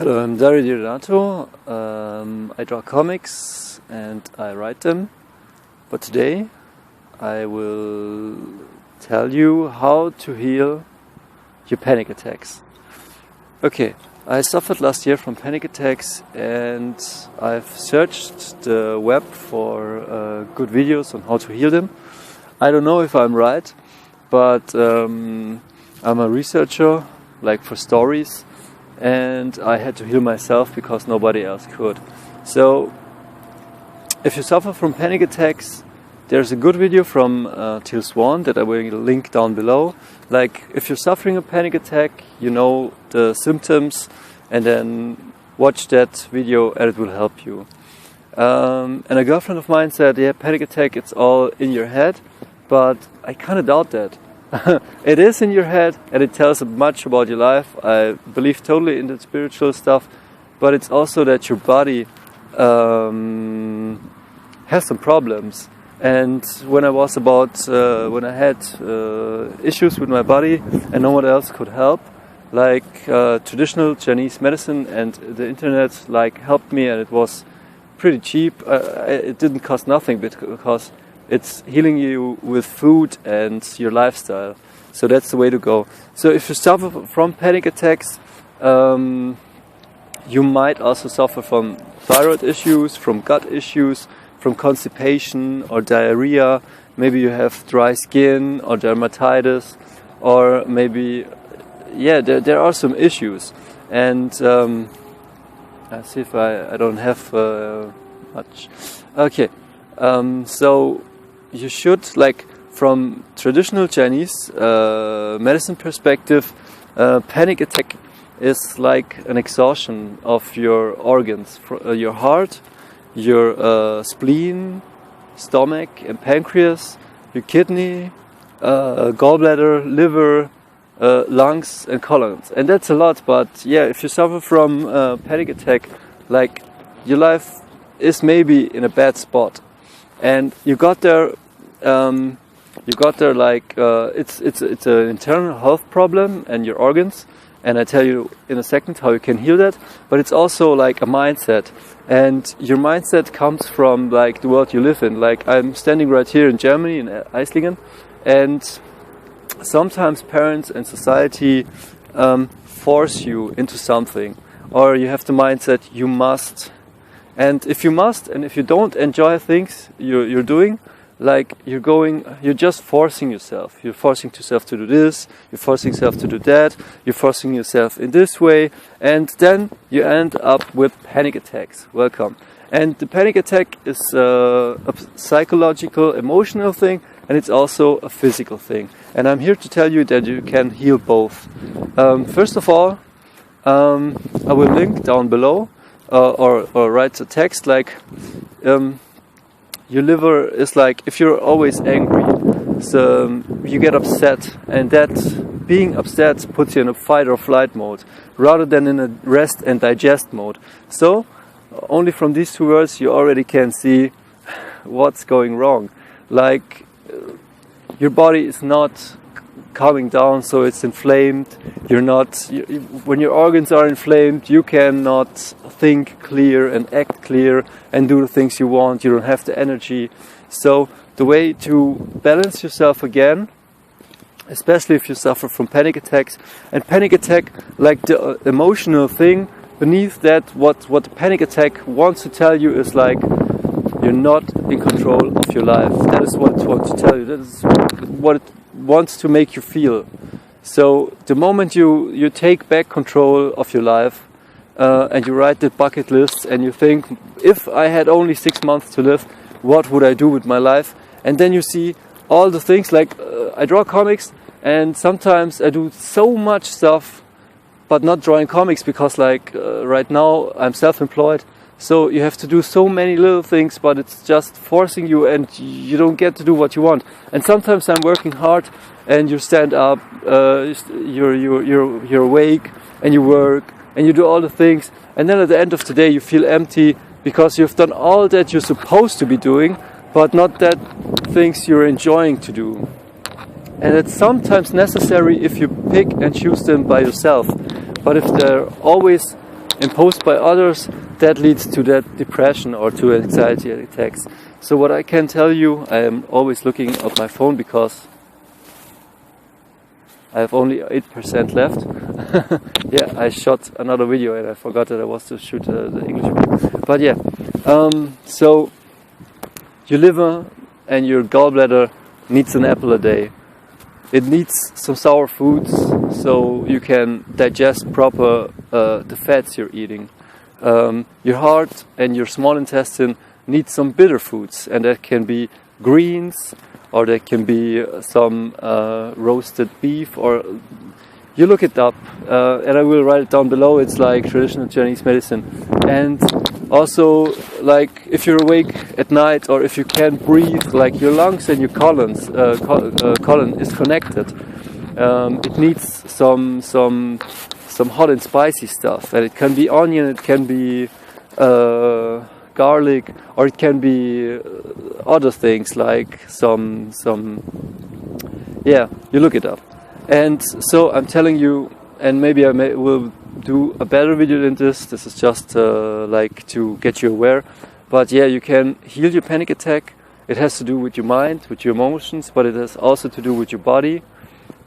Hello, I'm Diarrhea. I draw comics and I write them, but today I will tell you how to heal your panic attacks. Okay, I suffered last year from panic attacks and I've searched the web for good videos on how to heal them. I don't know if I'm right, but I'm a researcher, like for stories, and I had to heal myself because nobody else could. So, if you suffer from panic attacks, there's a good video from Teal Swan that I will link down below. Like, if you're suffering a panic attack, you know the symptoms, and then watch that video and it will help you. And a girlfriend of mine said, yeah, panic attack, it's all in your head, but I kind of doubt that. It is in your head and it tells much about your life. I believe totally in the spiritual stuff, but it's also that your body has some problems. And when I had issues with my body and no one else could help, like Traditional Chinese Medicin and the internet helped me, and it was pretty cheap. It didn't cost nothing because it's healing you with food and your lifestyle. So that's the way to go. So if you suffer from panic attacks, you might also suffer from thyroid issues, from gut issues, from constipation or diarrhea. Maybe you have dry skin or dermatitis, or maybe, yeah, there are some issues. And I'll see if I don't have much. Okay, so you should, from traditional Chinese medicine perspective, panic attack is like an exhaustion of your organs, your heart, your spleen, stomach and pancreas, your kidney, gallbladder, liver, lungs and colons. And that's a lot, but yeah, if you suffer from panic attack, your life is maybe in a bad spot. And you got there, it's an internal health problem and your organs, and I tell you in a second how you can heal that. But it's also like a mindset, and your mindset comes from the world you live in. I'm standing right here in Germany, in Eislingen, and sometimes parents and society force you into something, or you have the mindset you must. And if you must, and if you don't enjoy things you're doing, you're just forcing yourself. You're forcing yourself to do this, you're forcing yourself to do that, you're forcing yourself in this way, and then you end up with panic attacks. Welcome. And the panic attack is a psychological, emotional thing, and it's also a physical thing. And I'm here to tell you that you can heal both. First of all, I will link down below, or write a text your liver is if you're always angry, so you get upset, and that being upset puts you in a fight or flight mode rather than in a rest and digest mode. So only from these two words you already can see what's going wrong. Your body is not calming down, so it's inflamed. When your organs are inflamed, you cannot think clear and act clear and do the things you want. You don't have the energy. So the way to balance yourself again, especially if you suffer from panic attacks, and panic attack, the emotional thing beneath that, what the panic attack wants to tell you is you're not in control of your life. That is what it wants to tell you. That is what it wants to make you feel. So the moment you take back control of your life, and you write the bucket list and you think, if I had only 6 months to live, what would I do with my life? And then you see all the things, I draw comics, and sometimes I do so much stuff but not drawing comics because right now I'm self-employed, so you have to do so many little things, but it's just forcing you and you don't get to do what you want. And sometimes I'm working hard and you stand up, you're awake and you work and you do all the things, and then at the end of the day you feel empty because you've done all that you're supposed to be doing, but not that things you're enjoying to do. And it's sometimes necessary if you pick and choose them by yourself. But if they're always imposed by others, that leads to that depression or to anxiety attacks. So what I can tell you, I am always looking at my phone because I have only 8% left. Yeah, I shot another video and I forgot that I was to shoot the English one. But yeah, so your liver and your gallbladder needs an apple a day. It needs some sour foods so you can digest proper the fats you're eating. Your heart and your small intestine need some bitter foods, and that can be greens, or that can be some roasted beef, or you look it up, and I will write it down below. It's like Traditional Chinese Medicin. And also, like if you're awake at night, or if you can't breathe, like your lungs and your colon is connected. It needs some hot and spicy stuff, and it can be onion, it can be garlic, or it can be other things like yeah, you look it up. And so I'm telling you, and maybe I will do a better video than this. This is just like to get you aware. But yeah, you can heal your panic attack. It has to do with your mind, with your emotions, but it has also to do with your body.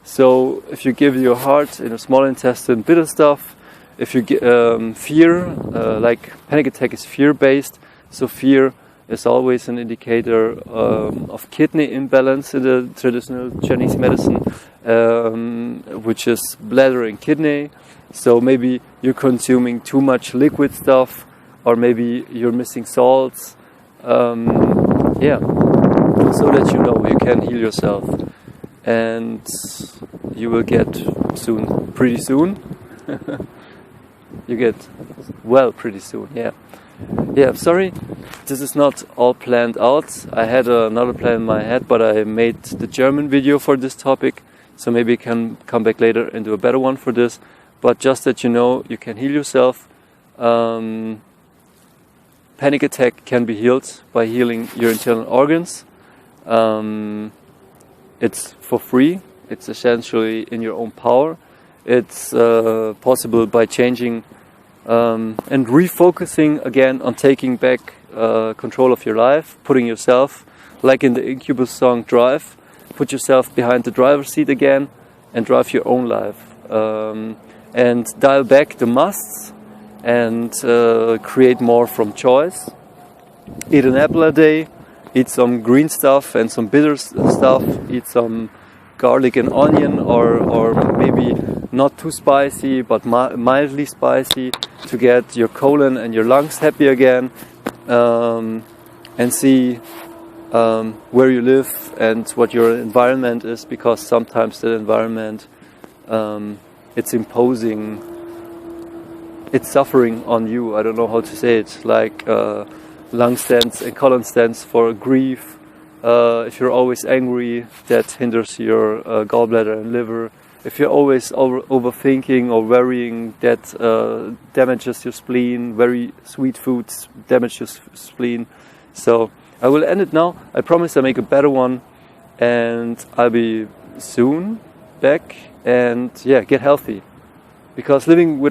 So if you give your heart and your small intestine bitter stuff, if you get fear, like panic attack is fear-based, so fear is always an indicator of kidney imbalance in the traditional Chinese medicine, which is bladder and kidney. So maybe you're consuming too much liquid stuff, or maybe you're missing salts. Yeah, so that you know you can heal yourself, and you will get pretty soon. You get well pretty soon, yeah. Yeah, sorry, this is not all planned out. I had another plan in my head, but I made the German video for this topic, so maybe I can come back later and do a better one for this. But just that you know, you can heal yourself. Panic attack can be healed by healing your internal organs. It's for free. It's essentially in your own power. It's possible by changing and refocusing again on taking back control of your life, putting yourself, like in the Incubus song Drive, put yourself behind the driver's seat again and drive your own life. And dial back the musts and create more from choice. Eat an apple a day, eat some green stuff and some bitter stuff, eat some garlic and onion, or maybe not too spicy but mildly spicy, to get your colon and your lungs happy again, and see where you live and what your environment is, because sometimes the environment it's imposing, it's suffering on you. I don't know how to say it, like lung stands and colon stands for grief. If you're always angry, that hinders your gallbladder and liver. If you're always overthinking or worrying, that damages your spleen. Very sweet foods damage your spleen. So I will end it now. I promise I'll make a better one, and I'll be soon back. And yeah, get healthy, because living with